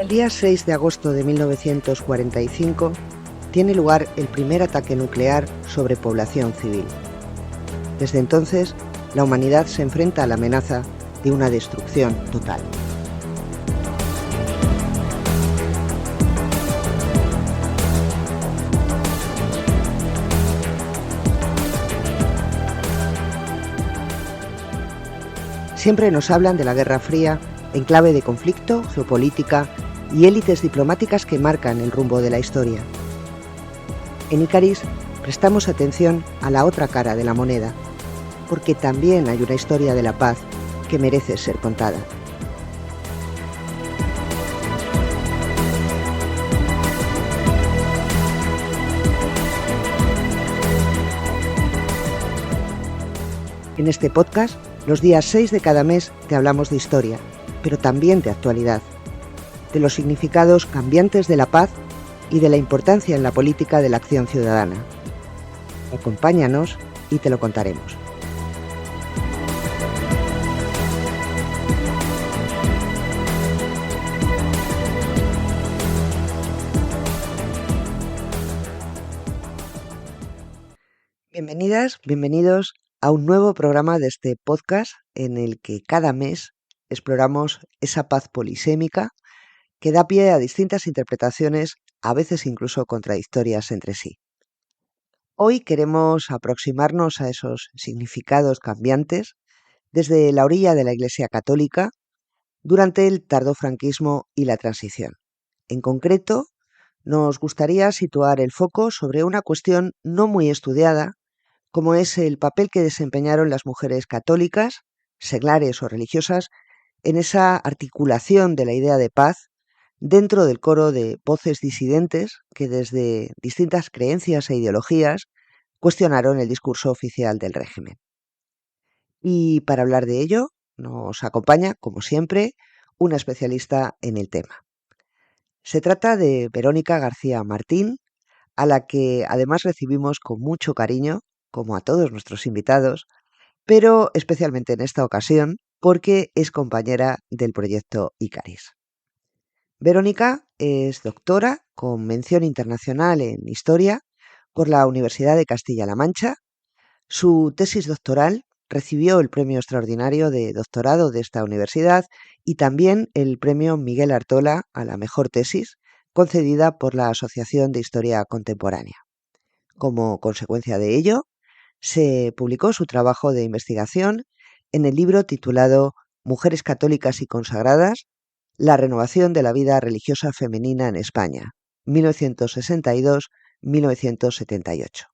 día 6 de agosto de 1945 tiene lugar el primer ataque nuclear sobre población civil. Desde entonces, la humanidad se enfrenta a la amenaza de una destrucción total. Siempre nos hablan de la Guerra Fría en clave de conflicto, geopolítica y élites diplomáticas que marcan el rumbo de la historia. En Icaris prestamos atención a la otra cara de la moneda, porque también hay una historia de la paz que merece ser contada. En este podcast, los días 6 de cada mes te hablamos de historia, pero también de actualidad, de los significados cambiantes de la paz y de la importancia en la política de la acción ciudadana. Acompáñanos y te lo contaremos. Bienvenidas, bienvenidos a un nuevo programa de este podcast en el que cada mes exploramos esa paz polisémica que da pie a distintas interpretaciones, a veces incluso contradictorias entre sí. Hoy queremos aproximarnos a esos significados cambiantes desde la orilla de la Iglesia Católica durante el tardofranquismo y la transición. En concreto, nos gustaría situar el foco sobre una cuestión no muy estudiada, como es el papel que desempeñaron las mujeres católicas, seglares o religiosas, en esa articulación de la idea de paz dentro del coro de voces disidentes que desde distintas creencias e ideologías cuestionaron el discurso oficial del régimen. Y para hablar de ello, nos acompaña, como siempre, una especialista en el tema. Se trata de Verónica García Martín, a la que además recibimos con mucho cariño, como a todos nuestros invitados, pero especialmente en esta ocasión porque es compañera del proyecto Icaris. Verónica es doctora con mención internacional en Historia por la Universidad de Castilla-La Mancha. Su tesis doctoral recibió el Premio Extraordinario de Doctorado de esta universidad y también el Premio Miguel Artola a la mejor tesis, concedida por la Asociación de Historia Contemporánea. Como consecuencia de ello, se publicó su trabajo de investigación en el libro titulado Mujeres católicas y consagradas, la renovación de la vida religiosa femenina en España, 1962-1978.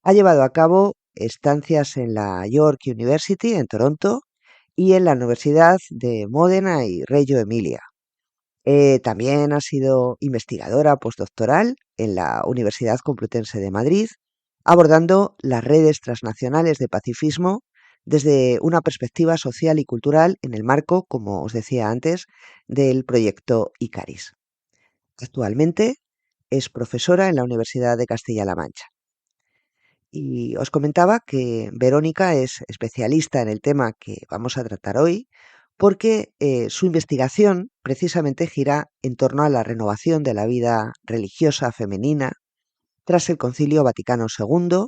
Ha llevado a cabo estancias en la York University en Toronto y en la Universidad de Módena y Reggio Emilia. También ha sido investigadora postdoctoral en la Universidad Complutense de Madrid, abordando las redes transnacionales de pacifismo desde una perspectiva social y cultural en el marco, como os decía antes, del proyecto Icaris. Actualmente es profesora en la Universidad de Castilla-La Mancha. Y os comentaba que Verónica es especialista en el tema que vamos a tratar hoy, porque su investigación precisamente gira en torno a la renovación de la vida religiosa femenina tras el Concilio Vaticano II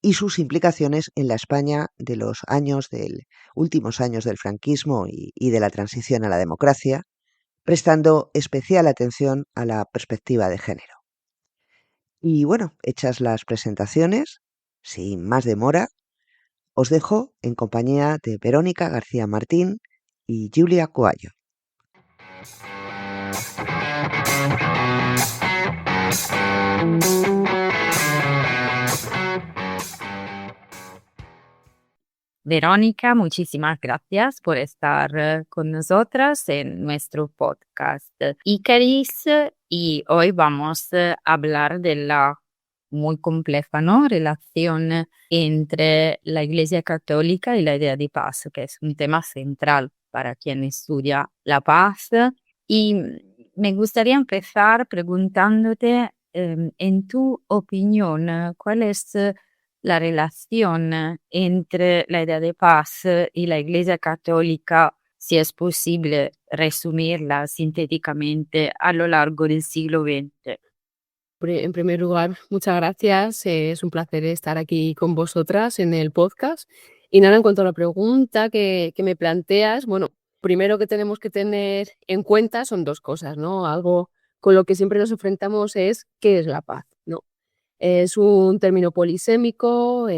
y sus implicaciones en la España de los últimos años del franquismo y de la transición a la democracia, prestando especial atención a la perspectiva de género. Y bueno, hechas las presentaciones, sin más demora, os dejo en compañía de Verónica García Martín y Giulia Coallo. Verónica, muchísimas gracias por estar con nosotras en nuestro podcast Icaris, y hoy vamos a hablar de la muy compleja, ¿no?, relación entre la Iglesia Católica y la idea de paz, que es un tema central para quien estudia la paz. Y me gustaría empezar preguntándote, en tu opinión, ¿cuál es la relación entre la idea de paz y la Iglesia Católica si es posible resumirla sintéticamente a lo largo del siglo XX. En primer lugar, muchas gracias. Es un placer estar aquí con vosotras en el podcast. Y nada, en cuanto a la pregunta que me planteas, bueno, primero que tenemos que tener en cuenta son dos cosas, ¿no? Algo con lo que siempre nos enfrentamos es qué es la paz, ¿no? Es un término polisémico,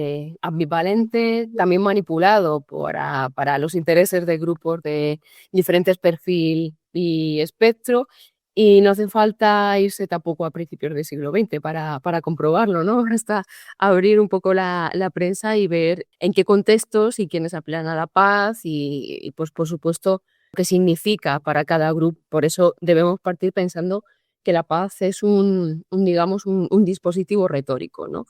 ambivalente, también manipulado para los intereses de grupos de diferentes perfil y espectro, y no hace falta irse tampoco a principios del siglo XX para comprobarlo, ¿no? Basta abrir un poco la prensa y ver en qué contextos y quiénes apelan a la paz y, pues, por supuesto, qué significa para cada grupo. Por eso debemos partir pensando que la paz es digamos, un dispositivo retórico, ¿no?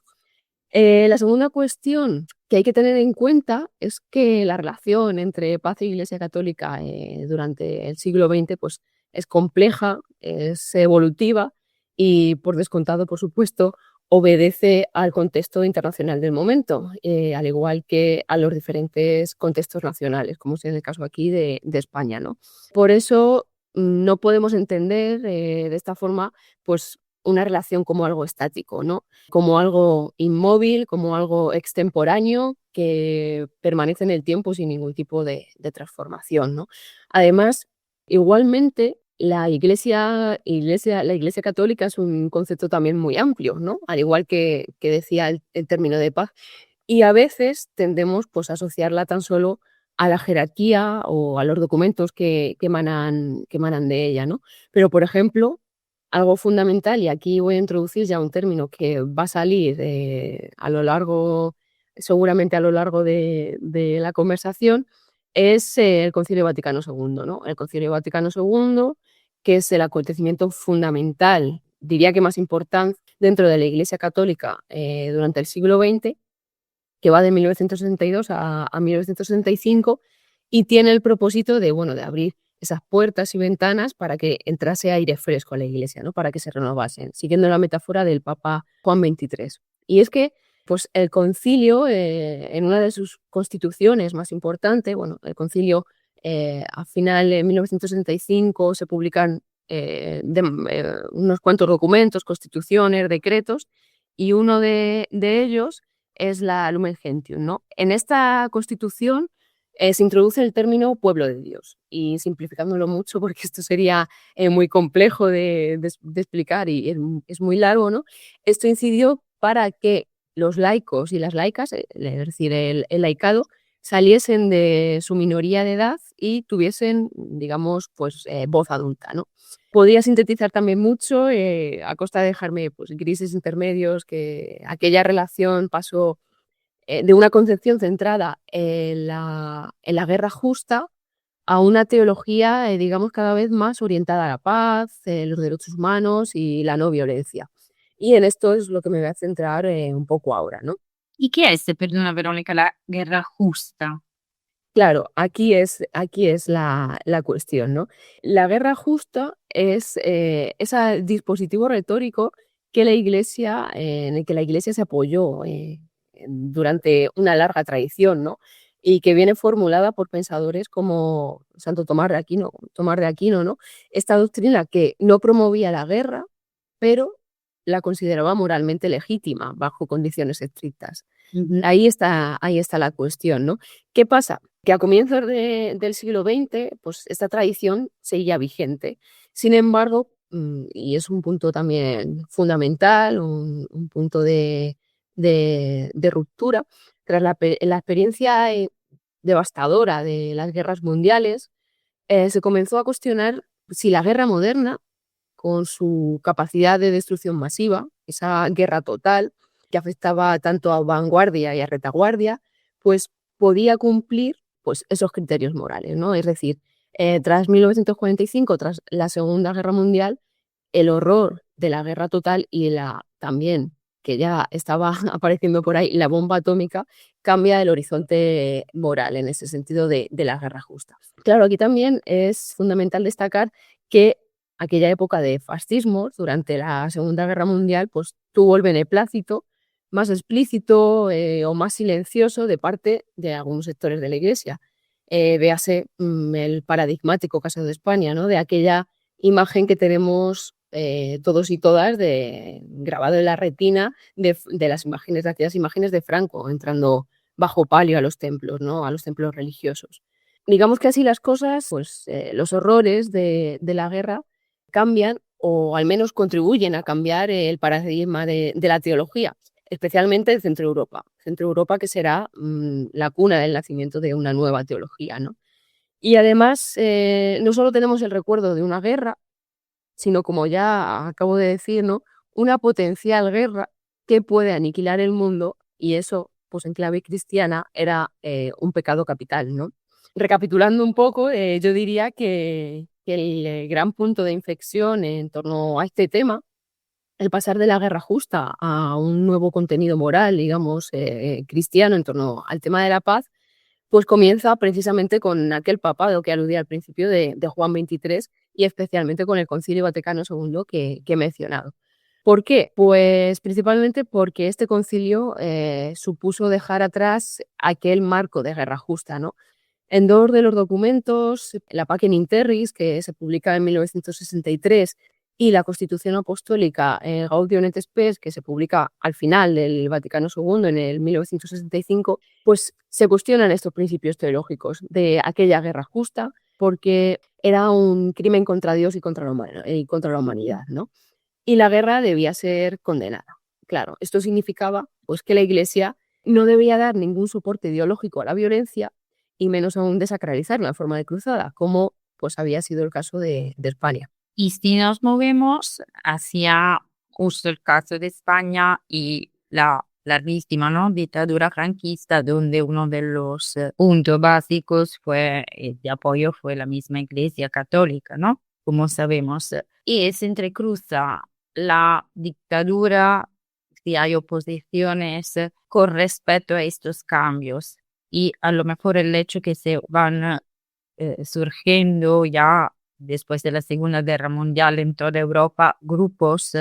La segunda cuestión que hay que tener en cuenta es que la relación entre paz e Iglesia Católica durante el siglo XX pues, es compleja, es evolutiva y, por descontado, por supuesto, obedece al contexto internacional del momento, al igual que a los diferentes contextos nacionales, como es en el caso aquí de España, ¿no? Por eso no podemos entender de esta forma pues, una relación como algo estático, ¿no? Como algo inmóvil, como algo extemporáneo que permanece en el tiempo sin ningún tipo de transformación, ¿no? Además, igualmente, la Iglesia católica es un concepto también muy amplio, ¿no? Al igual que decía el término de paz. Y a veces tendemos pues, a asociarla tan solo a la jerarquía o a los documentos que emanan de ella, ¿no? Pero, por ejemplo, algo fundamental, y aquí voy a introducir ya un término que va a salir seguramente a lo largo de la conversación, es el Concilio Vaticano II, ¿no? El Concilio Vaticano II, que es el acontecimiento fundamental, diría que más importante dentro de la Iglesia Católica durante el siglo XX, que va de 1962 a 1965 y tiene el propósito de, bueno, de abrir esas puertas y ventanas para que entrase aire fresco a la Iglesia, ¿no? Para que se renovasen, siguiendo la metáfora del Papa Juan XXIII. Y es que pues, el concilio, en una de sus constituciones más importantes, bueno, el concilio a final de 1965 se publican unos cuantos documentos, constituciones, decretos, y uno de ellos es la Lumen Gentium, ¿no? En esta constitución se introduce el término pueblo de Dios y simplificándolo mucho porque esto sería muy complejo de explicar y es muy largo, ¿no? Esto incidió para que los laicos y las laicas, es decir, el laicado, saliesen de su minoría de edad y tuviesen, digamos, pues voz adulta, ¿no? Podría sintetizar también mucho a costa de dejarme pues, grises intermedios, que aquella relación pasó de una concepción centrada en la guerra justa a una teología, digamos, cada vez más orientada a la paz, los derechos humanos y la no violencia. Y en esto es lo que me voy a centrar un poco ahora, ¿no? ¿Y qué es, perdona Verónica, la guerra justa? Claro, aquí es la cuestión, ¿no? La guerra justa es ese dispositivo retórico que en el que la Iglesia se apoyó durante una larga tradición, ¿no? Y que viene formulada por pensadores como Santo Tomás de Aquino, ¿no? Esta doctrina que no promovía la guerra, pero la consideraba moralmente legítima bajo condiciones estrictas. Ahí está la cuestión, ¿no? ¿Qué pasa? Que a comienzos del siglo XX, pues esta tradición seguía vigente. Sin embargo, y es un punto también fundamental, un punto de ruptura, tras la experiencia devastadora de las guerras mundiales, se comenzó a cuestionar si la guerra moderna, con su capacidad de destrucción masiva, esa guerra total que afectaba tanto a vanguardia y a retaguardia, pues podía cumplir pues, esos criterios morales, ¿no? Es decir, tras 1945, tras la Segunda Guerra Mundial, el horror de la guerra total y también, que ya estaba apareciendo por ahí, la bomba atómica, cambia el horizonte moral en ese sentido de la guerra justa. Claro, aquí también es fundamental destacar que aquella época de fascismo, durante la Segunda Guerra Mundial, pues tuvo el beneplácito más explícito o más silencioso de parte de algunos sectores de la Iglesia. véase el paradigmático caso de España, ¿no? De aquella imagen que tenemos todos y todas grabado en la retina de las imágenes, de aquellas imágenes de Franco entrando bajo palio a los templos, ¿no? A los templos religiosos. Digamos que así las cosas, pues los horrores de la guerra cambian o al menos contribuyen a cambiar el paradigma de la teología, especialmente en Centro Europa. Centro Europa que será la cuna del nacimiento de una nueva teología, ¿no? Y además, no solo tenemos el recuerdo de una guerra, sino, como ya acabo de decir, ¿no? Una potencial guerra que puede aniquilar el mundo, y eso, pues en clave cristiana, era un pecado capital, ¿no? Recapitulando un poco, yo diría que el gran punto de inflexión en torno a este tema, el pasar de la guerra justa a un nuevo contenido moral, digamos, cristiano en torno al tema de la paz, pues comienza precisamente con aquel papado que aludía al principio de Juan XXIII y especialmente con el Concilio Vaticano II que he mencionado. ¿Por qué? Pues principalmente porque este concilio supuso dejar atrás aquel marco de guerra justa, ¿no? En dos de los documentos, la Pacem in Terris, que se publica en 1963, y la Constitución Apostólica Gaudium et Spes, que se publica al final del Vaticano II en el 1965, pues se cuestionan estos principios teológicos de aquella guerra justa, porque era un crimen contra Dios y contra la humanidad, ¿no? Y la guerra debía ser condenada. Claro, esto significaba pues, que la Iglesia no debía dar ningún soporte ideológico a la violencia y menos aún desacralizarla en forma de cruzada, como pues, había sido el caso de España. Y si nos movemos hacia justo el caso de España y la larguísima, ¿no? Dictadura franquista, donde uno de los puntos básicos de apoyo fue la misma Iglesia Católica, ¿no? Como sabemos. Y se entrecruza la dictadura, si hay oposiciones con respecto a estos cambios. Y a lo mejor el hecho que se van surgiendo ya después de la Segunda Guerra Mundial en toda Europa grupos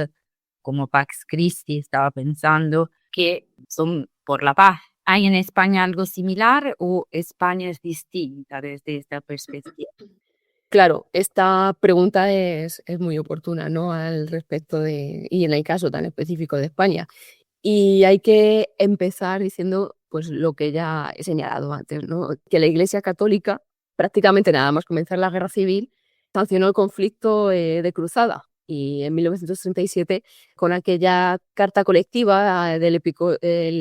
como Pax Christi, estaba pensando, que son por la paz. ¿Hay en España algo similar o España es distinta desde esta perspectiva? Claro, esta pregunta es muy oportuna, ¿no? Al respecto y en el caso tan específico de España. Y hay que empezar diciendo pues lo que ya he señalado antes, ¿no? Que la Iglesia Católica, prácticamente nada más comenzar la Guerra Civil, sancionó el conflicto de cruzada. Y en 1937, con aquella carta colectiva del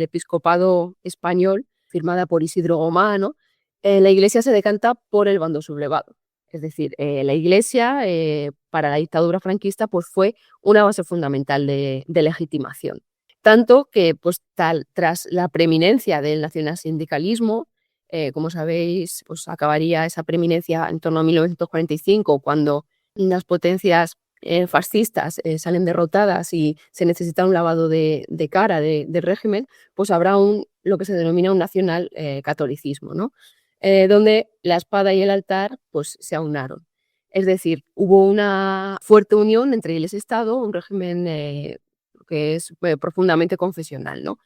episcopado español, firmada por Isidro Gomá, ¿no? La Iglesia se decanta por el bando sublevado. Es decir, la Iglesia para la dictadura franquista pues, fue una base fundamental de legitimación. Tanto que, pues, tras la preeminencia del nacionalsindicalismo, como sabéis, pues acabaría esa preeminencia en torno a 1945, cuando las potencias fascistas salen derrotadas y se necesita un lavado de cara del régimen, pues habrá lo que se denomina un nacional catolicismo, ¿no? Donde la espada y el altar pues, se aunaron. Es decir, hubo una fuerte unión entre Iglesia y Estado, un régimen que es profundamente confesional, ¿no?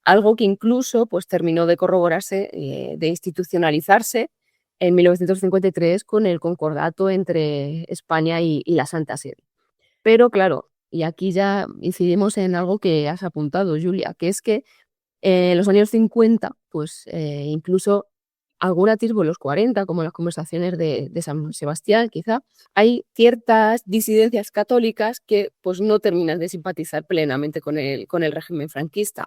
Algo que incluso pues, terminó de corroborarse, de institucionalizarse en 1953 con el concordato entre España y la Santa Sede. Pero claro, y aquí ya incidimos en algo que has apuntado, Julia, que es que en los años 50, pues incluso algún atisbo en los 40, como las conversaciones de San Sebastián, quizá, hay ciertas disidencias católicas que pues, no terminan de simpatizar plenamente con el régimen franquista.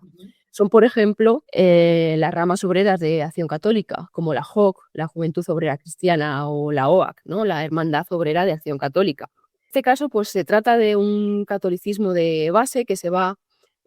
Son, por ejemplo, las ramas obreras de Acción Católica, como la JOC, la Juventud Obrera Cristiana, o la OAC, ¿no? La Hermandad Obrera de Acción Católica. En este caso, pues se trata de un catolicismo de base que se va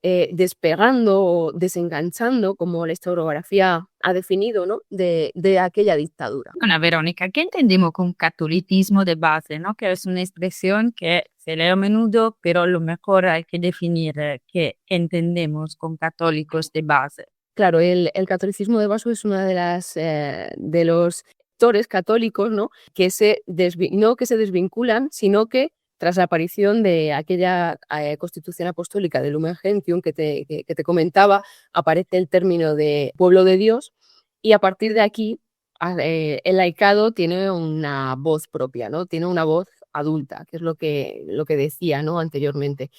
despegando o desenganchando, como la historiografía ha definido, ¿no? de aquella dictadura. Bueno, Verónica, ¿qué entendemos con catolicismo de base? ¿No? Que es una expresión que se lee a menudo, pero a lo mejor hay que definir qué entendemos con católicos de base. Claro, el catolicismo de base es una de los sectores católicos, ¿no? No que se desvinculan, sino que tras la aparición de aquella Constitución Apostólica de Lumen Gentium que te comentaba, aparece el término de pueblo de Dios, y a partir de aquí el laicado tiene una voz propia, ¿no? Tiene una voz adulta, que es lo que decía, ¿no? Anteriormente.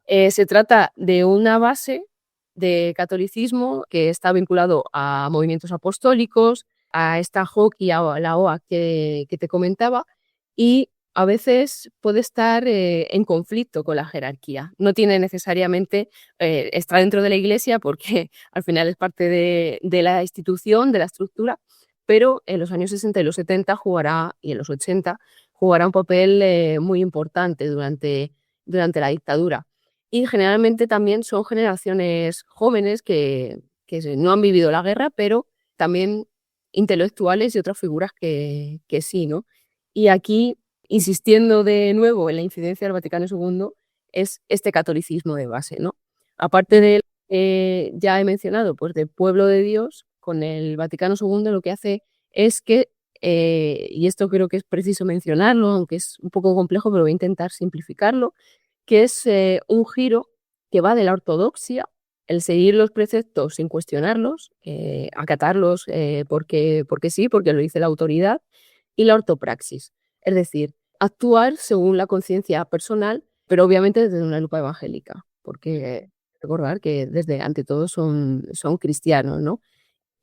Se trata de una base de catolicismo que está vinculado a movimientos apostólicos, a esta JOC y a la OA que te comentaba, y a veces puede estar en conflicto con la jerarquía. No tiene necesariamente, está dentro de la Iglesia porque al final es parte de la institución, de la estructura, pero en los años 60 y los 70 jugará, y en los 80 jugará un papel muy importante durante la dictadura. Y generalmente también son generaciones jóvenes que no han vivido la guerra, pero también intelectuales y otras figuras que sí, ¿no? Y aquí, insistiendo de nuevo en la incidencia del Vaticano II, es este catolicismo de base, ¿no? Aparte de ya he mencionado, pues de pueblo de Dios, con el Vaticano II lo que hace es que, y esto creo que es preciso mencionarlo, aunque es un poco complejo, pero voy a intentar simplificarlo, que es un giro que va de la ortodoxia, el seguir los preceptos sin cuestionarlos, acatarlos porque sí, porque lo dice la autoridad, y la ortopraxis, es decir, actuar según la conciencia personal, pero obviamente desde una lupa evangélica, porque recordar que desde ante todo son cristianos, ¿no?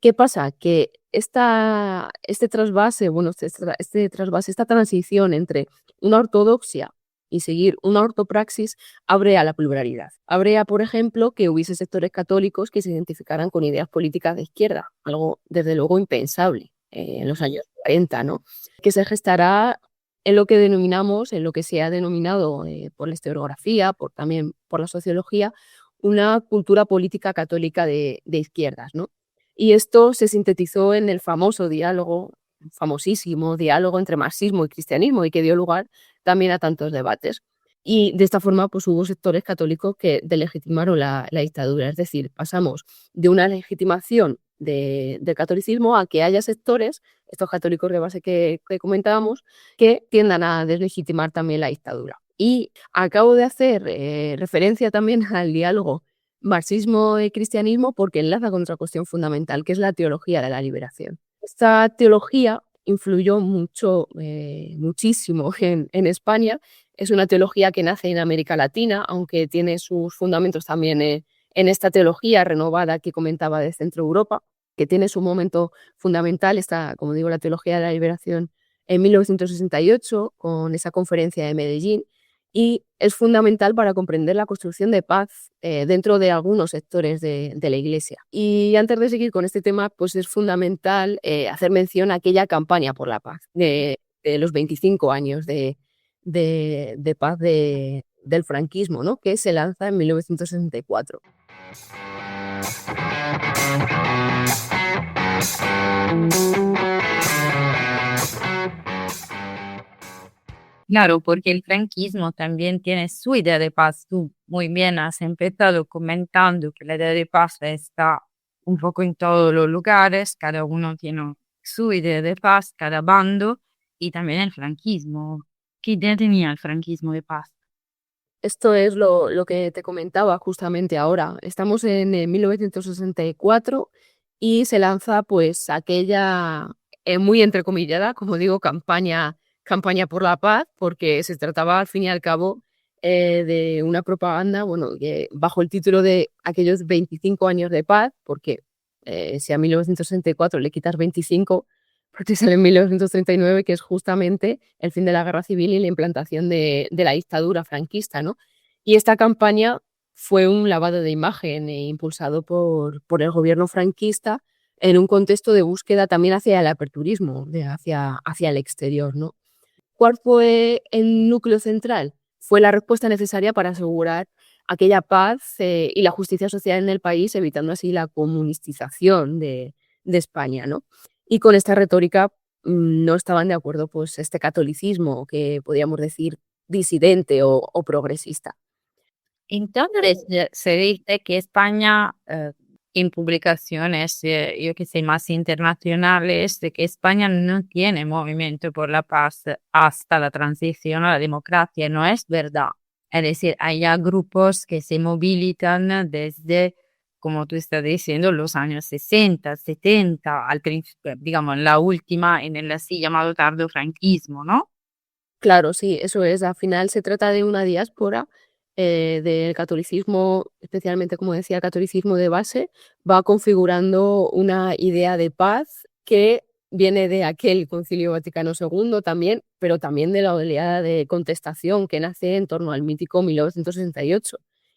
¿Qué pasa? Que este trasvase, bueno, este trasvase, esta transición entre una ortodoxia y seguir una ortopraxis abre a la pluralidad. Abre a, por ejemplo, que hubiese sectores católicos que se identificaran con ideas políticas de izquierda, algo desde luego impensable en los años 40, ¿no? Que se gestará en lo que denominamos, en lo que se ha denominado por la historiografía, también por la sociología, una cultura política católica de izquierdas, ¿no? Y esto se sintetizó en el famoso diálogo, famosísimo diálogo entre marxismo y cristianismo, y que dio lugar también a tantos debates. Y de esta forma, pues hubo sectores católicos que delegitimaron la dictadura. Es decir, pasamos de una legitimación del catolicismo a que haya sectores, estos católicos de base que comentábamos, que tiendan a deslegitimar también la dictadura. Y acabo de hacer referencia también al diálogo marxismo y cristianismo porque enlaza con otra cuestión fundamental, que es la teología de la liberación. Esta teología influyó muchísimo en España. Es una teología que nace en América Latina, aunque tiene sus fundamentos también en esta teología renovada que comentaba de Centro Europa, que tiene su momento fundamental, esta, como digo, la teología de la liberación en 1968, con esa conferencia de Medellín, y es fundamental para comprender la construcción de paz dentro de algunos sectores de la Iglesia. Y antes de seguir con este tema, pues es fundamental hacer mención a aquella campaña por la paz de los 25 años de paz del franquismo, ¿no? Que se lanza en 1964. Claro, porque el franquismo también tiene su idea de paz. Tú muy bien has empezado comentando que la idea de paz está un poco en todos los lugares, cada uno tiene su idea de paz, cada bando, y también el franquismo. ¿Qué idea tenía el franquismo de paz? Esto es lo que te comentaba justamente ahora. Estamos en 1964 y se lanza pues aquella muy entrecomillada, como digo, campaña por la paz, porque se trataba al fin y al cabo de una propaganda, bueno, que bajo el título de aquellos 25 años de paz, porque si a 1964 le quitas 25, porque sale en 1939, que es justamente el fin de la guerra civil y la implantación de la dictadura franquista, ¿no? Y esta campaña fue un lavado de imagen impulsado por el gobierno franquista en un contexto de búsqueda también hacia el aperturismo, hacia el exterior, ¿no? ¿Cuál fue el núcleo central? Fue la respuesta necesaria para asegurar aquella paz y la justicia social en el país, evitando así la comunistización de España, ¿no? Y con esta retórica no estaban de acuerdo pues este catolicismo que podríamos decir disidente o progresista. Entonces, se dice que España, en publicaciones, yo que sé, más internacionales, de que España no tiene movimiento por la paz hasta la transición a la democracia. No es verdad. Es decir, hay ya grupos que se movilizan desde como tú estás diciendo, los años 60, 70, digamos, la última en el así llamado tardofranquismo, ¿no? Claro, sí, eso es. Al final se trata de una diáspora del catolicismo, especialmente, como decía, el catolicismo de base, va configurando una idea de paz que viene de aquel Concilio Vaticano II también, pero también de la oleada de contestación que nace en torno al mítico 1968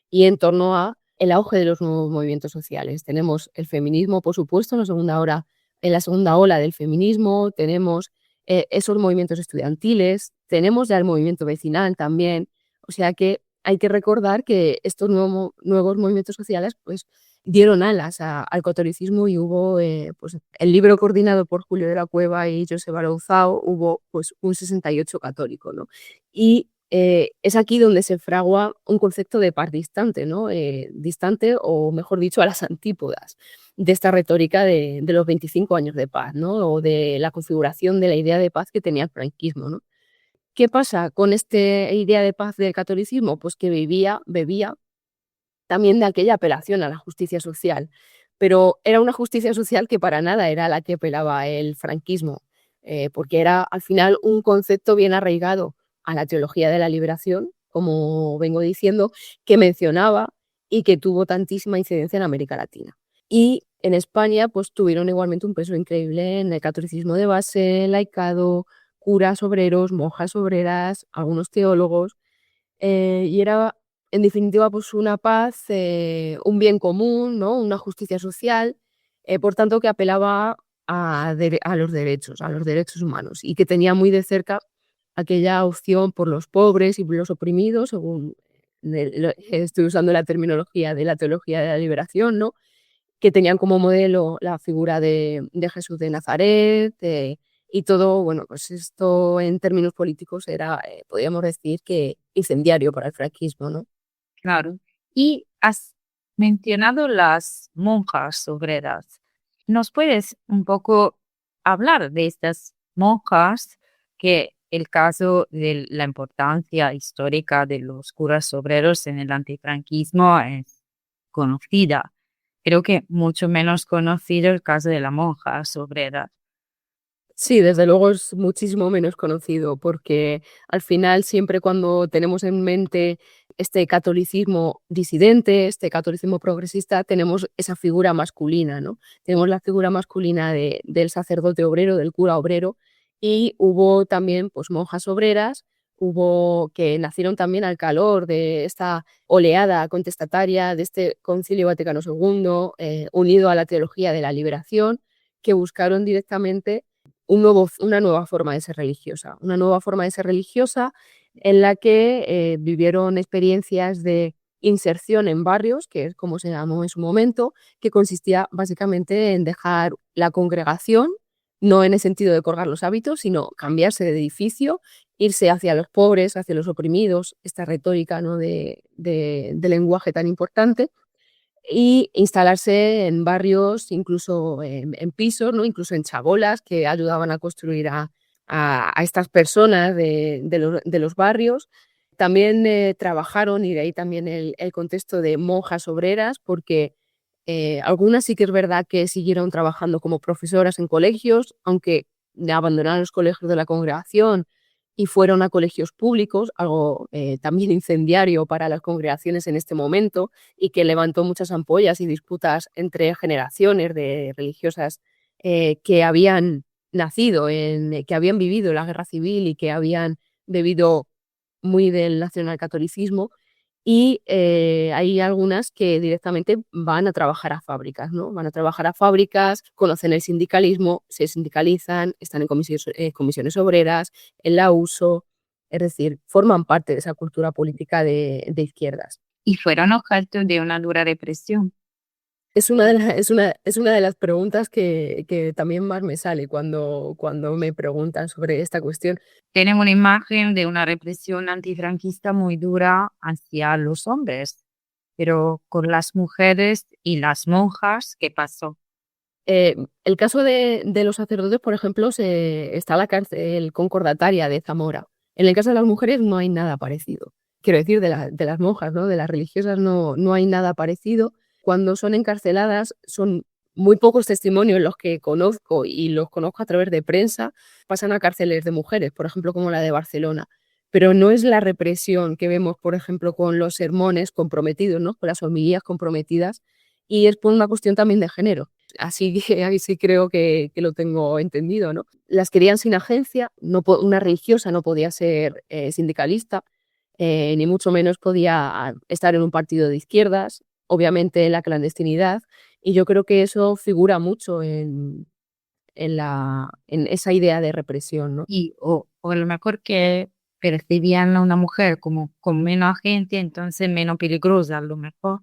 y en torno a el auge de los nuevos movimientos sociales. Tenemos el feminismo, por supuesto, en la segunda ola del feminismo, tenemos esos movimientos estudiantiles, tenemos ya el movimiento vecinal también, o sea que hay que recordar que estos nuevos movimientos sociales pues dieron alas al catolicismo y hubo pues el libro coordinado por Julio de la Cueva y Josep Arauzao, hubo pues un 68 católico, ¿no? Y es aquí donde se fragua un concepto de paz distante, ¿no? Distante o mejor dicho a las antípodas de esta retórica de los 25 años de paz, ¿no? O de la configuración de la idea de paz que tenía el franquismo, ¿no? ¿Qué pasa con esta idea de paz del catolicismo? Pues que bebía también de aquella apelación a la justicia social, pero era una justicia social que para nada era la que apelaba el franquismo, porque era al final un concepto bien arraigado a la teología de la liberación, como vengo diciendo, que mencionaba y que tuvo tantísima incidencia en América Latina. Y en España, pues tuvieron igualmente un peso increíble en el catolicismo de base, laicado, curas obreros, monjas obreras, algunos teólogos, y era, en definitiva, pues una paz, un bien común, ¿no? Una justicia social, por tanto, que apelaba a los derechos humanos, y que tenía muy de cerca aquella opción por los pobres y por los oprimidos, según estoy usando la terminología de la teología de la liberación, ¿no? Que tenían como modelo la figura de Jesús de Nazaret, y todo, bueno, pues esto en términos políticos era, podríamos decir que incendiario para el franquismo, ¿no? Claro. Y has mencionado las monjas obreras. ¿Nos puedes un poco hablar de estas monjas, que el caso de la importancia histórica de los curas obreros en el antifranquismo es conocida? Creo que mucho menos conocido el caso de las monjas obreras. Sí, desde luego es muchísimo menos conocido, porque al final siempre cuando tenemos en mente este catolicismo disidente, este catolicismo progresista, tenemos esa figura masculina, ¿no? Tenemos la figura masculina del sacerdote obrero, del cura obrero, y hubo también pues monjas obreras, hubo que nacieron también al calor de esta oleada contestataria de este Concilio Vaticano II, unido a la teología de la liberación, que buscaron directamente una nueva forma de ser religiosa, una nueva forma de ser religiosa en la que vivieron experiencias de inserción en barrios, que es como se llamó en su momento, que consistía básicamente en dejar la congregación, no en el sentido de colgar los hábitos, sino cambiarse de edificio, irse hacia los pobres, hacia los oprimidos, esta retórica, ¿no? de lenguaje tan importante, y instalarse en barrios, incluso en pisos, ¿no? Incluso en chabolas que ayudaban a construir a estas personas de los barrios. También trabajaron, y de ahí también el contexto de monjas obreras, porque algunas sí que es verdad que siguieron trabajando como profesoras en colegios, aunque abandonaron los colegios de la congregación y fueron a colegios públicos, algo también incendiario para las congregaciones en este momento y que levantó muchas ampollas y disputas entre generaciones de religiosas que habían nacido, que habían vivido la guerra civil y que habían bebido muy del nacionalcatolicismo, y hay algunas que directamente van a trabajar a fábricas, ¿no? Van a trabajar a fábricas, conocen el sindicalismo, se sindicalizan, están en comisiones obreras, en la USO, es decir, forman parte de esa cultura política de izquierdas. Y fueron objeto de una dura represión. Es una de las preguntas que también más me sale cuando me preguntan sobre esta cuestión. Tienen una imagen de una represión antifranquista muy dura hacia los hombres, pero con las mujeres y las monjas, ¿qué pasó? El caso de los sacerdotes, por ejemplo, está la cárcel concordataria de Zamora. En el caso de las mujeres no hay nada parecido. Quiero decir, de las monjas, ¿no? De las religiosas no hay nada parecido. Cuando son encarceladas, son muy pocos testimonios los que conozco y los conozco a través de prensa, pasan a cárceles de mujeres, por ejemplo, como la de Barcelona. Pero no es la represión que vemos, por ejemplo, con los sermones comprometidos, ¿no? Con las homilías comprometidas, y es por una cuestión también de género. Así que ahí sí creo que lo tengo entendido, ¿no? Las querían sin agencia, una religiosa no podía ser sindicalista, ni mucho menos podía estar en un partido de izquierdas, obviamente en la clandestinidad, y yo creo que eso figura mucho en esa idea de represión, ¿no? Y o a lo mejor que percibían a una mujer como con menos agencia, entonces menos peligrosa a lo mejor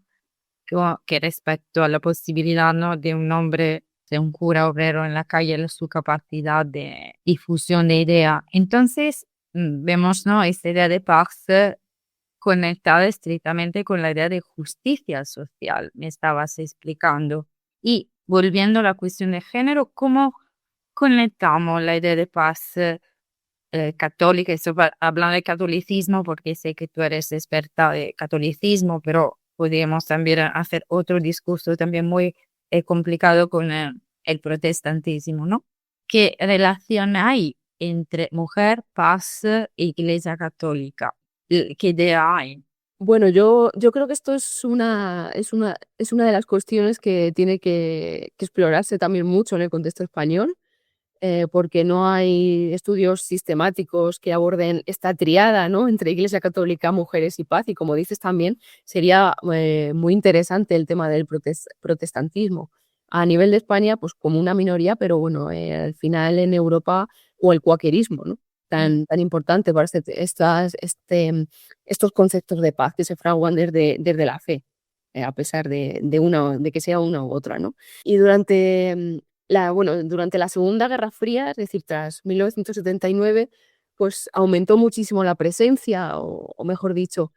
que respecto a la posibilidad, ¿no? De un hombre, de un cura obrero en la calle, su capacidad de difusión de idea. Entonces, vemos, ¿no? Esta idea de paz conectada estrictamente con la idea de justicia social, me estabas explicando. Y volviendo a la cuestión de género, ¿cómo conectamos la idea de paz católica? Estoy hablando de catolicismo porque sé que tú eres experta de catolicismo, pero podríamos también hacer otro discurso también muy complicado con el protestantismo, ¿no? ¿Qué relación hay entre mujer, paz e Iglesia católica? ¿Qué idea hay? Bueno, yo creo que esto es una de las cuestiones que tiene que explorarse también mucho en el contexto español, porque no hay estudios sistemáticos que aborden esta triada, ¿no? Entre Iglesia católica, mujeres y paz. Y como dices también, sería muy interesante el tema del protestantismo. A nivel de España, pues como una minoría, pero bueno, al final en Europa, o el cuaquerismo, ¿no? Tan importante para estos conceptos de paz que se fraguan desde la fe, a pesar de que sea una u otra, ¿no? Y durante la Segunda Guerra Fría, es decir, tras 1979, pues aumentó muchísimo la presencia, o mejor dicho,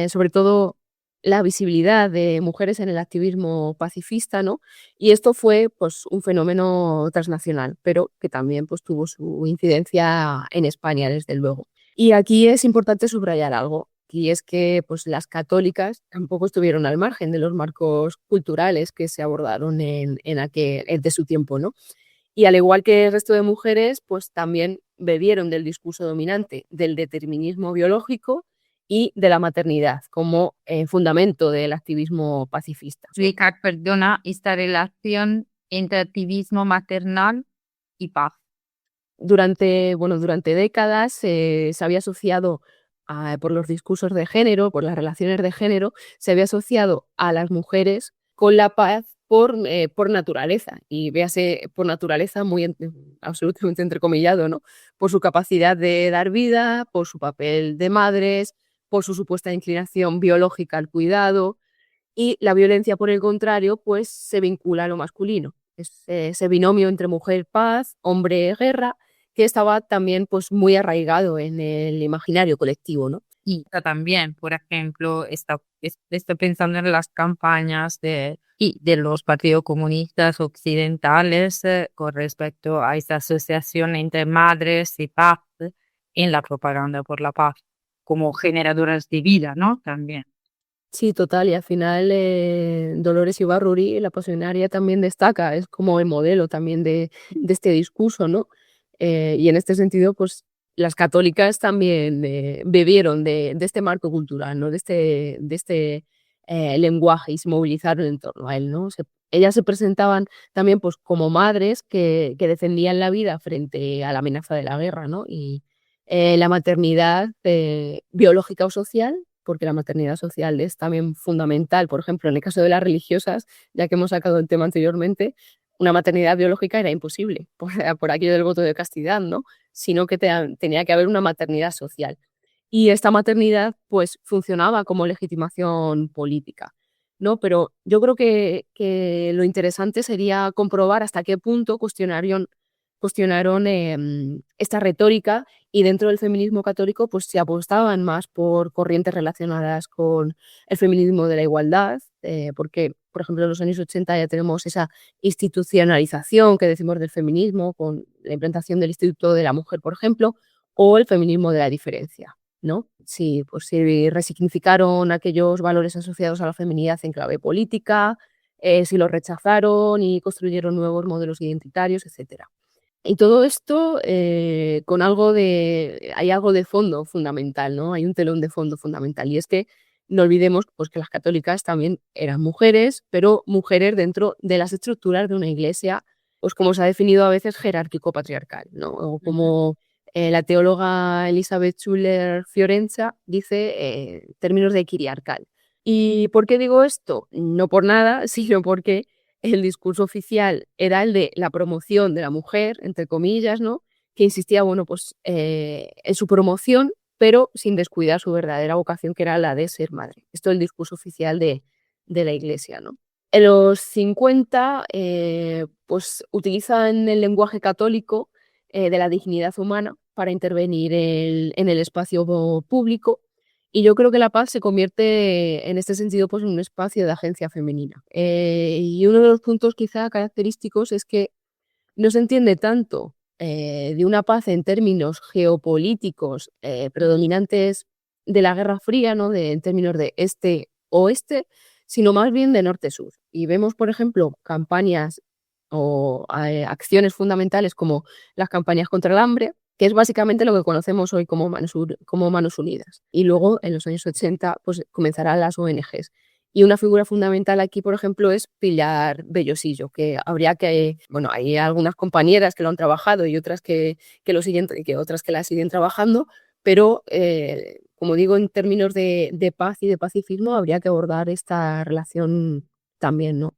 sobre todo la visibilidad de mujeres en el activismo pacifista, ¿no? Y esto fue, pues, un fenómeno transnacional, pero que también, pues, tuvo su incidencia en España, desde luego. Y aquí es importante subrayar algo, y es que, pues, las católicas tampoco estuvieron al margen de los marcos culturales que se abordaron de su tiempo, ¿no? Y al igual que el resto de mujeres, pues también bebieron del discurso dominante del determinismo biológico y de la maternidad como fundamento del activismo pacifista. Explicar, perdona, esta relación entre activismo maternal y paz. Durante décadas se había asociado, por los discursos de género, por las relaciones de género, se había asociado a las mujeres con la paz por naturaleza. Y véase por naturaleza absolutamente entrecomillado, ¿no? Por su capacidad de dar vida, por su papel de madres, por su supuesta inclinación biológica al cuidado, y la violencia, por el contrario, pues se vincula a lo masculino. Es ese binomio entre mujer-paz, hombre-guerra, que estaba también, pues, muy arraigado en el imaginario colectivo, ¿no? Y también, por ejemplo, estoy pensando en las campañas de los partidos comunistas occidentales con respecto a esta asociación entre madres y paz en la propaganda por la paz, como generadoras de vida, ¿no? También. Sí, total, y al final, Dolores Ibarruri, la pasionaria, también destaca, es como el modelo también de este discurso, ¿no? Y en este sentido, pues, las católicas también, bebieron de este marco cultural, ¿no? De este lenguaje, y se movilizaron en torno a él, ¿no? Ellas se presentaban también, pues, como madres que defendían la vida frente a la amenaza de la guerra, ¿no? Y, la maternidad, biológica o social, porque la maternidad social es también fundamental. Por ejemplo, en el caso de las religiosas, ya que hemos sacado el tema anteriormente, una maternidad biológica era imposible, por aquello del voto de castidad, ¿no? Sino que tenía que haber una maternidad social. Y esta maternidad, pues, funcionaba como legitimación política, ¿no? Pero yo creo que lo interesante sería comprobar hasta qué punto cuestionaron esta retórica, y dentro del feminismo católico, pues, se apostaban más por corrientes relacionadas con el feminismo de la igualdad, porque, por ejemplo, en los años 80 ya tenemos esa institucionalización que decimos del feminismo, con la implantación del Instituto de la Mujer, por ejemplo, o el feminismo de la diferencia. ¿no? Si resignificaron aquellos valores asociados a la feminidad en clave política, si los rechazaron y construyeron nuevos modelos identitarios, etcétera. Y todo esto hay algo de fondo fundamental, ¿no? Hay un telón de fondo fundamental y es que no olvidemos pues, que las católicas también eran mujeres, pero mujeres dentro de las estructuras de una iglesia, pues como se ha definido a veces jerárquico-patriarcal, ¿no? O como la teóloga Elizabeth Schuller Fiorenza dice, términos de equiriarcal. ¿Y por qué digo esto? No por nada, sino porque el discurso oficial era el de la promoción de la mujer, entre comillas, ¿no? Que insistía, bueno, pues en su promoción, pero sin descuidar su verdadera vocación, que era la de ser madre. Esto es el discurso oficial de la Iglesia, ¿no? En los 50, pues utilizan el lenguaje católico de la dignidad humana para intervenir en el espacio público y yo creo que la paz se convierte en este sentido pues, en un espacio de agencia femenina. Y uno de los puntos quizá característicos es que no se entiende tanto de una paz en términos geopolíticos predominantes de la Guerra Fría, ¿no? En términos de este-oeste, sino más bien de norte-sur. Y vemos, por ejemplo, campañas o acciones fundamentales como las campañas contra el hambre, que es básicamente lo que conocemos hoy como Manos Unidas. Y luego, en los años 80, pues comenzarán las ONGs. Y una figura fundamental aquí, por ejemplo, es Pilar Bellosillo, que bueno, hay algunas compañeras que lo han trabajado y otras otras que la siguen trabajando, pero como digo, en términos de paz y de pacifismo, habría que abordar esta relación también, ¿no?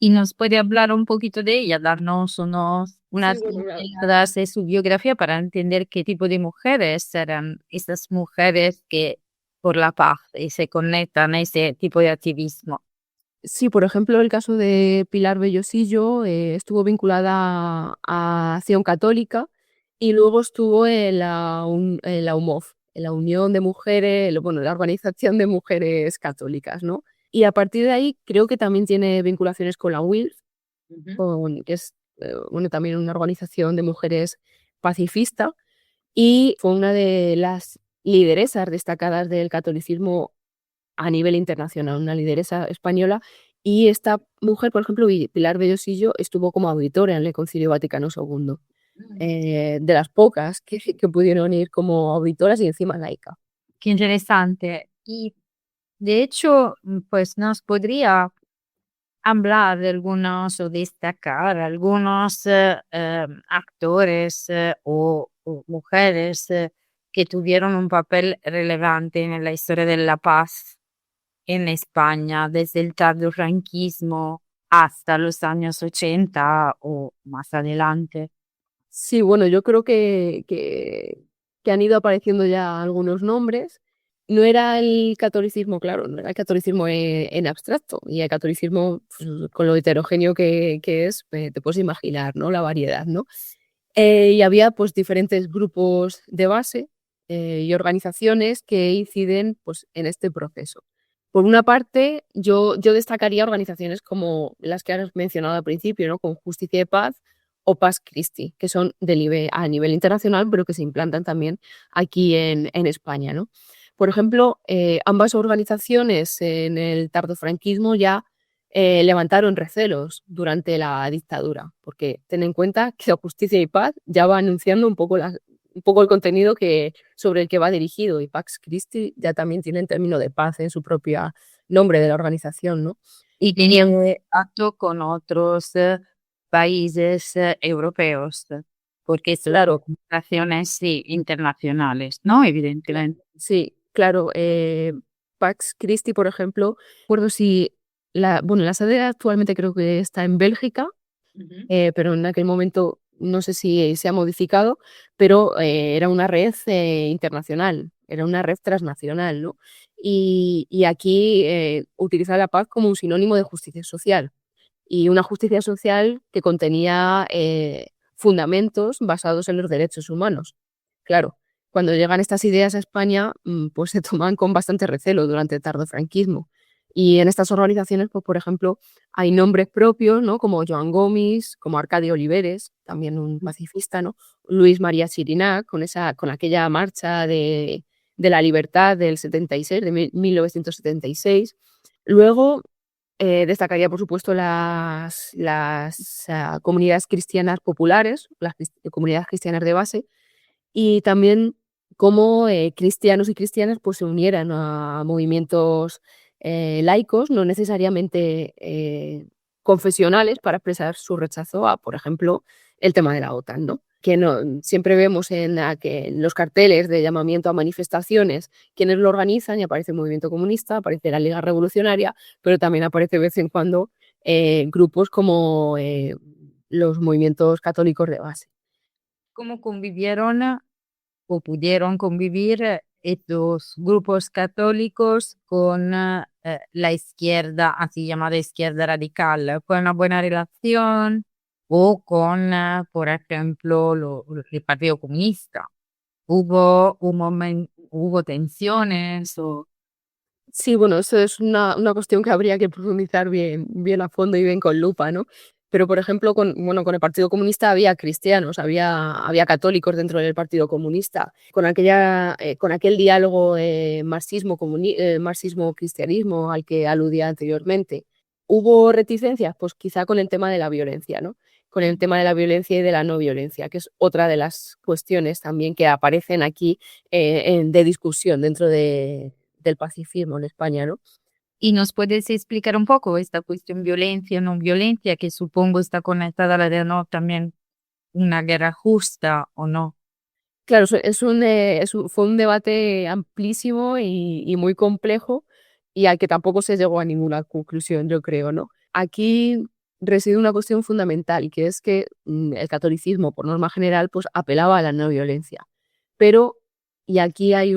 Y nos puede hablar un poquito de ella, darnos unas Sí, bueno, claro. pinceladas de su biografía para entender qué tipo de mujeres eran estas mujeres que por la paz y se conectan a ese tipo de activismo. Sí, por ejemplo, el caso de Pilar Bellosillo estuvo vinculada a Acción Católica y luego estuvo en la UMOF, en la Unión de Mujeres, bueno, la Organización de Mujeres Católicas, ¿no? Y a partir de ahí creo que también tiene vinculaciones con la UILF, que es bueno, también una organización de mujeres pacifista y fue una de las lideresas destacadas del catolicismo a nivel internacional, una lideresa española. Y esta mujer, por ejemplo, Pilar Bellosillo, estuvo como auditora en el Concilio Vaticano II, de las pocas que pudieron ir como auditoras y encima laica. Qué interesante. Y de hecho, pues nos podría hablar de algunos o destacar algunos actores o mujeres que tuvieron un papel relevante en la historia de la paz en España, desde el tardofranquismo hasta los años 80 o más adelante. Sí, bueno, yo creo que han ido apareciendo ya algunos nombres. No era el catolicismo, claro, no era el catolicismo en abstracto. Y el catolicismo, pues, con lo heterogéneo que es, te puedes imaginar, ¿no? La variedad, ¿no? Y había pues diferentes grupos de base y organizaciones que inciden pues, en este proceso. Por una parte, yo destacaría organizaciones como las que has mencionado al principio, ¿no? Con Justicia y Paz o Pax Christi, que son a nivel internacional, pero que se implantan también aquí en España, ¿no? Por ejemplo, ambas organizaciones en el tardofranquismo ya levantaron recelos durante la dictadura, porque ten en cuenta que la Justicia y Paz ya va anunciando un poco el contenido sobre el que va dirigido, y Pax Christi ya también tiene el término de paz en su propio nombre de la organización, ¿no? Y tenían acto con otros países europeos, porque son Claro, organizaciones sí, internacionales, ¿no? Evidentemente. sí, claro. Pax Christi, por ejemplo, recuerdo si la sede actualmente creo que está en Bélgica, pero en aquel momento no sé si se ha modificado, pero era una red internacional, era una red transnacional, ¿no? Y aquí utiliza la paz como un sinónimo de justicia social y una justicia social que contenía fundamentos basados en los derechos humanos. Claro, cuando llegan estas ideas a España, pues se toman con bastante recelo durante el tardofranquismo. Y en estas organizaciones, pues por ejemplo, hay nombres propios, ¿no? Como Joan Gomis, como Arcadio Oliveres, también un pacifista, ¿no? Luis María Xirinac, con aquella marcha de la libertad del 76, de 1976. Luego destacaría, por supuesto, las comunidades cristianas populares, las comunidades cristianas de base, y también cómo cristianos y cristianas pues, se unieran a movimientos laicos, no necesariamente confesionales, para expresar su rechazo a, por ejemplo, el tema de la OTAN, ¿no? Que no, siempre vemos en los carteles de llamamiento a manifestaciones quienes lo organizan, y aparece el movimiento comunista, aparece la Liga Revolucionaria, pero también aparece de vez en cuando grupos como los movimientos católicos de base. ¿Cómo convivieron o pudieron convivir estos grupos católicos con la izquierda, así llamada izquierda radical? ¿Fue una buena relación? O con, por ejemplo, el Partido Comunista. ¿Hubo tensiones? O... Sí, bueno, eso es una cuestión que habría que profundizar bien a fondo y bien con lupa, ¿no? Pero, por ejemplo, con el Partido Comunista había cristianos, había católicos dentro del Partido Comunista. Con aquel diálogo marxismo-cristianismo al que aludía anteriormente. ¿Hubo reticencias? Pues quizá con el tema de la violencia, ¿no? Con el tema de la violencia y de la no violencia, que es otra de las cuestiones también que aparecen aquí de discusión dentro del pacifismo en España, ¿no? ¿Y nos puedes explicar un poco esta cuestión violencia, no violencia, que supongo está conectada a la de no también una guerra justa o no? Claro, fue un debate amplísimo y muy complejo, y al que tampoco se llegó a ninguna conclusión, yo creo, ¿no? Aquí reside una cuestión fundamental, que es que el catolicismo, por norma general, pues apelaba a la no violencia. Pero, y aquí hay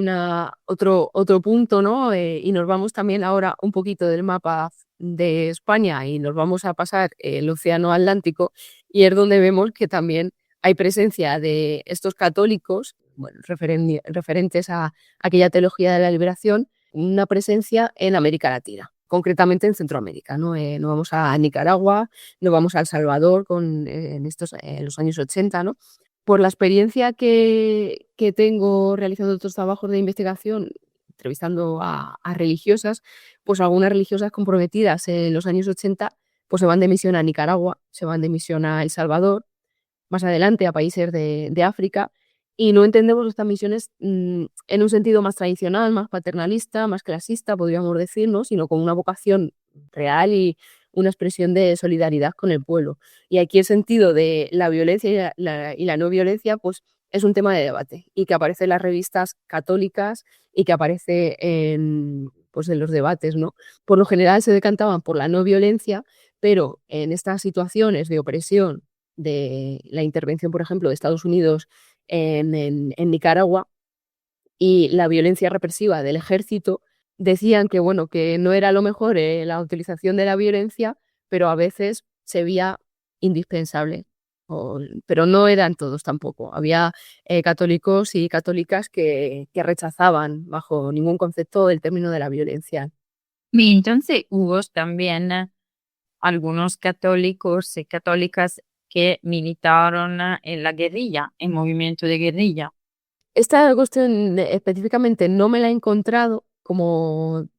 otro punto, ¿no? Y nos vamos también ahora un poquito del mapa de España y nos vamos a pasar el Océano Atlántico, y es donde vemos que también hay presencia de estos católicos, bueno, referentes a aquella teología de la liberación, una presencia en América Latina, concretamente en Centroamérica, ¿no? Nos vamos a Nicaragua, nos vamos a El Salvador en los años 80, ¿no? Por la experiencia que tengo realizando otros trabajos de investigación, entrevistando a religiosas, pues algunas religiosas comprometidas en los años 80 pues se van de misión a Nicaragua, se van de misión a El Salvador, más adelante a países de África, y no entendemos estas misiones en un sentido más tradicional, más paternalista, más clasista, podríamos decir, ¿no? Sino con una vocación real y una expresión de solidaridad con el pueblo. Y aquí el sentido de la violencia y la no violencia, pues es un tema de debate, y que aparece en las revistas católicas y que aparece pues en los debates, ¿no? Por lo general se decantaban por la no violencia, pero en estas situaciones de opresión, de la intervención, por ejemplo, de Estados Unidos en Nicaragua, y la violencia represiva del ejército, decían que, bueno, que no era lo mejor la utilización de la violencia, pero a veces se veía indispensable. Pero no eran todos tampoco. Había católicos y católicas que rechazaban bajo ningún concepto el término de la violencia. Y entonces hubo también algunos católicos y católicas que militaron en la guerrilla, en movimiento de guerrilla. Esta cuestión específicamente no me la he encontrado, como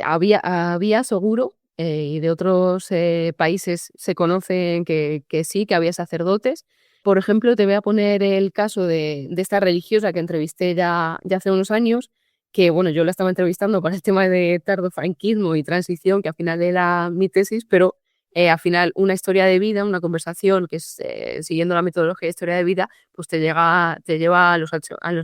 había seguro, y de otros países se conocen que sí, que había sacerdotes. Por ejemplo, te voy a poner el caso de esta religiosa que entrevisté ya hace unos años, que bueno, yo la estaba entrevistando para el tema de tardofranquismo y transición, que al final era mi tesis, pero al final una historia de vida, una conversación que es siguiendo la metodología de historia de vida, pues te lleva a los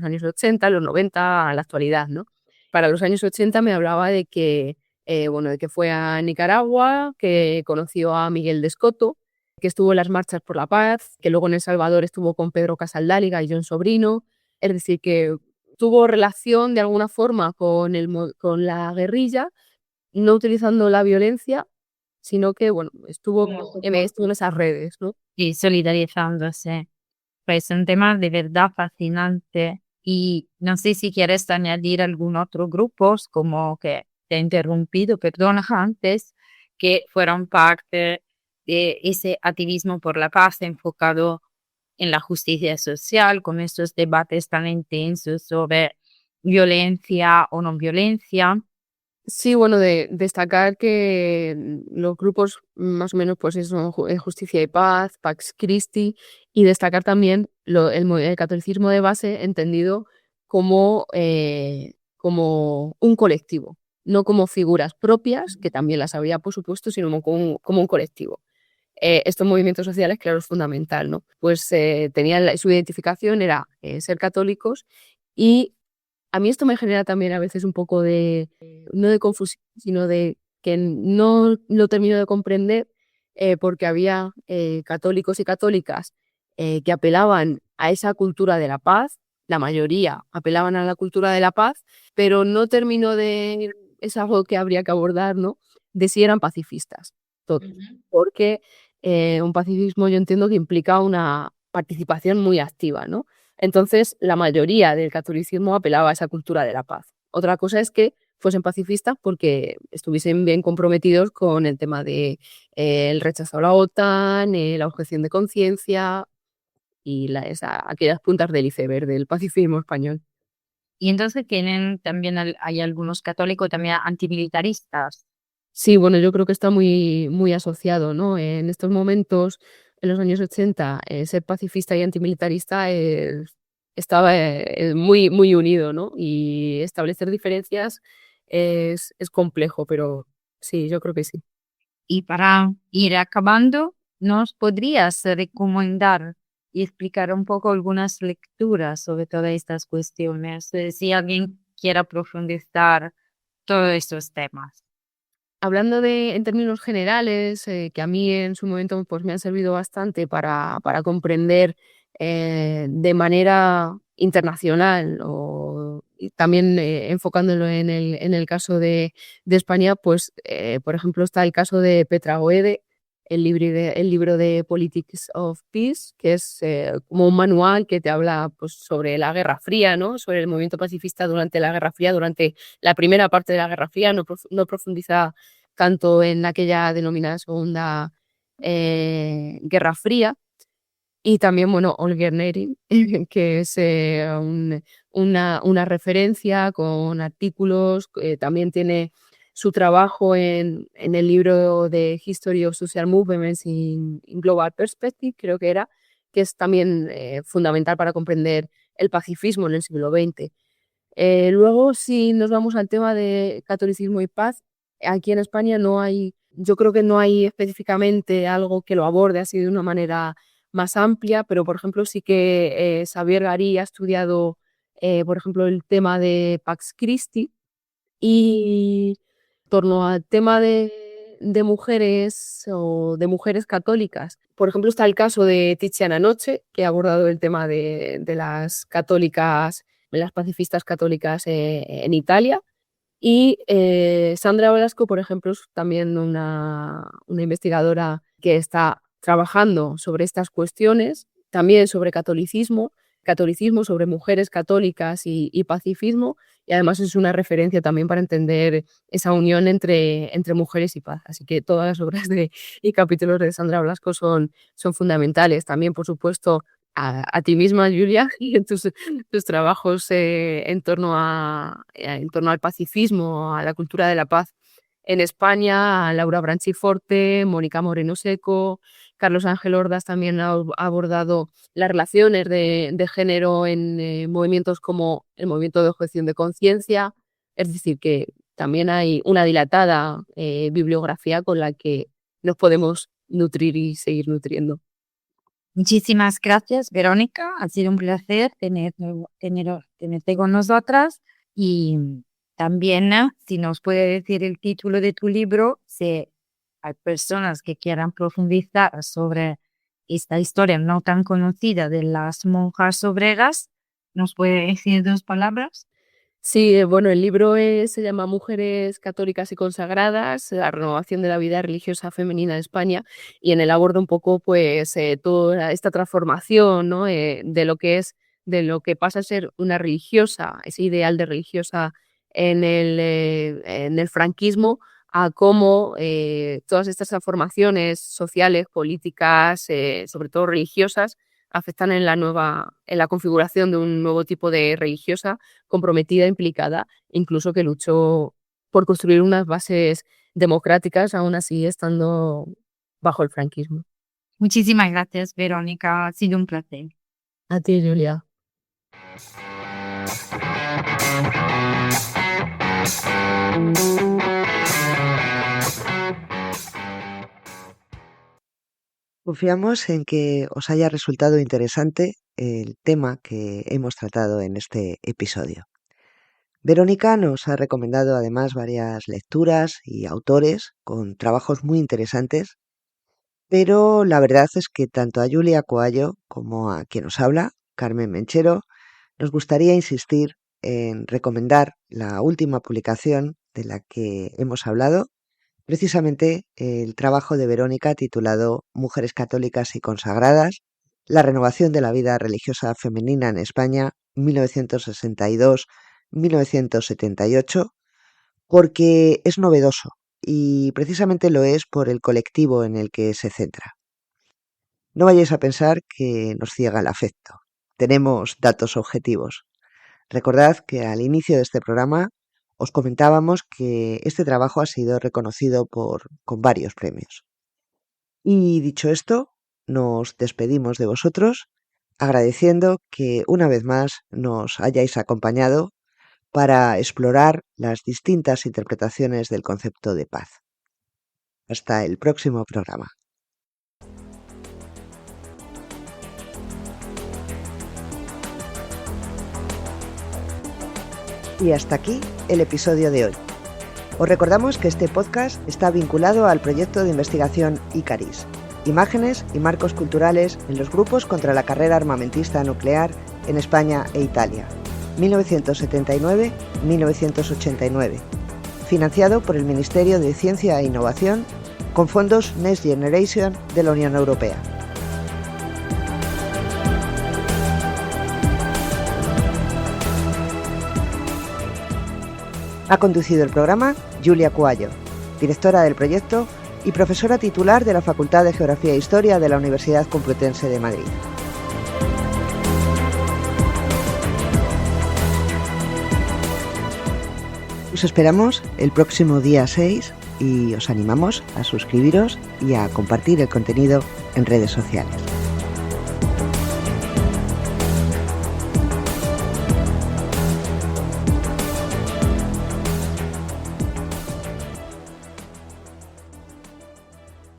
años 80, a los 90, a la actualidad, ¿no? Para los años 80 me hablaba de que de que fue a Nicaragua, que conoció a Miguel de Escoto, que estuvo en las marchas por la paz, que luego en El Salvador estuvo con Pedro Casaldáliga y John Sobrino. Es decir, que tuvo relación de alguna forma con la guerrilla, no utilizando la violencia, sino que bueno, estuvo en esas redes, ¿no? Y solidarizándose. Pues un tema de verdad fascinante. Y no sé si quieres añadir algún otro grupo, como que te he interrumpido, perdona antes, que fueron parte de ese activismo por la paz enfocado en la justicia social, con estos debates tan intensos sobre violencia o no violencia. Sí, bueno, de destacar que los grupos más o menos, pues eso, Justicia y Paz, Pax Christi, y destacar también el catolicismo de base entendido como un colectivo, no como figuras propias, que también las había, por supuesto, sino como un colectivo. Estos movimientos sociales, claro, es fundamental, ¿no? Pues tenían su identificación era ser católicos y a mí esto me genera también a veces un poco no de confusión, sino de que no lo termino de comprender, porque había católicos y católicas que apelaban a esa cultura de la paz, la mayoría apelaban a la cultura de la paz, pero no termino es algo que habría que abordar, ¿no? De si eran pacifistas, todos. Porque un pacifismo yo entiendo que implica una participación muy activa, ¿no? Entonces, la mayoría del catolicismo apelaba a esa cultura de la paz. Otra cosa es que fuesen pacifistas porque estuviesen bien comprometidos con el tema de el rechazo a la OTAN, la objeción de conciencia y aquellas puntas del iceberg del pacifismo español. Y entonces tienen también, hay algunos católicos también antimilitaristas. Sí, bueno, yo creo que está muy, muy asociado, ¿no? En estos momentos, en los años 80, ser pacifista y antimilitarista estaba muy, muy unido, ¿no? Y establecer diferencias es complejo, pero sí, yo creo que sí. Y para ir acabando, ¿nos podrías recomendar y explicar un poco algunas lecturas sobre todas estas cuestiones? Si alguien quiera profundizar todos estos temas. Hablando en términos generales, que a mí en su momento pues, me han servido bastante para comprender de manera internacional y también enfocándolo en el caso de España, pues por ejemplo está el caso de Petra Oede, el libro de Politics of Peace, que es como un manual que te habla pues, sobre la Guerra Fría, ¿no? Sobre el movimiento pacifista durante la Guerra Fría, durante la primera parte de la Guerra Fría, no profundiza tanto en aquella denominada Segunda Guerra Fría. Y también, bueno, Olga Nerin, que es una referencia con artículos, también tiene su trabajo en el libro de History of Social Movements in Global Perspective, creo que es también fundamental para comprender el pacifismo en el siglo XX. Luego, si nos vamos al tema de catolicismo y paz, aquí en España yo creo que no hay específicamente algo que lo aborde así de una manera más amplia, pero por ejemplo sí que Xavier Garí ha estudiado, por ejemplo, el tema de Pax Christi y en torno al tema de mujeres o de mujeres católicas. Por ejemplo, está el caso de Tiziana Noche, que ha abordado el tema de las católicas, de las pacifistas católicas en Italia. Y Sandra Velasco, por ejemplo, es también una investigadora que está trabajando sobre estas cuestiones, también sobre catolicismo, sobre mujeres católicas y pacifismo, y además es una referencia también para entender esa unión entre mujeres y paz. Así que todas las obras y capítulos de Sandra Blasco son fundamentales. También, por supuesto, a ti misma, Julia, y en tus trabajos en torno al pacifismo, a la cultura de la paz en España, a Laura Branchiforte, Mónica Moreno Seco, Carlos Ángel Ordaz también ha abordado las relaciones de género en movimientos como el movimiento de objeción de conciencia, es decir, que también hay una dilatada bibliografía con la que nos podemos nutrir y seguir nutriendo. Muchísimas gracias, Verónica. Ha sido un placer tenerte con nosotras y también si nos puede decir el título de tu libro, si hay personas que quieran profundizar sobre esta historia no tan conocida de las monjas obreras, ¿nos puede decir dos palabras? Sí, bueno, el libro se llama Mujeres católicas y consagradas, la renovación de la vida religiosa femenina en España, y en él aborda un poco pues toda esta transformación, ¿no? De lo que es de lo que pasa a ser una religiosa, ese ideal de religiosa en el franquismo, a cómo todas estas transformaciones sociales, políticas, sobre todo religiosas, afectan en la configuración de un nuevo tipo de religiosa comprometida, implicada, incluso que luchó por construir unas bases democráticas, aún así estando bajo el franquismo. Muchísimas gracias, Verónica. Ha sido un placer. A ti, Julia. Confiamos en que os haya resultado interesante el tema que hemos tratado en este episodio. Verónica nos ha recomendado además varias lecturas y autores con trabajos muy interesantes, pero la verdad es que tanto a Julia Coallo como a quien os habla, Carmen Menchero, nos gustaría insistir en recomendar la última publicación de la que hemos hablado, precisamente el trabajo de Verónica titulado Mujeres católicas y consagradas, la renovación de la vida religiosa femenina en España, 1962-1978, porque es novedoso y precisamente lo es por el colectivo en el que se centra. No vayáis a pensar que nos ciega el afecto. Tenemos datos objetivos. Recordad que al inicio de este programa os comentábamos que este trabajo ha sido reconocido con varios premios. Y dicho esto, nos despedimos de vosotros, agradeciendo que una vez más nos hayáis acompañado para explorar las distintas interpretaciones del concepto de paz. Hasta el próximo programa. Y hasta aquí el episodio de hoy. Os recordamos que este podcast está vinculado al proyecto de investigación Icaris, imágenes y marcos culturales en los grupos contra la carrera armamentista nuclear en España e Italia, 1979-1989, financiado por el Ministerio de Ciencia e Innovación con fondos Next Generation de la Unión Europea. Ha conducido el programa Julia Coallo, directora del proyecto y profesora titular de la Facultad de Geografía e Historia de la Universidad Complutense de Madrid. Os esperamos el próximo día 6 y os animamos a suscribiros y a compartir el contenido en redes sociales.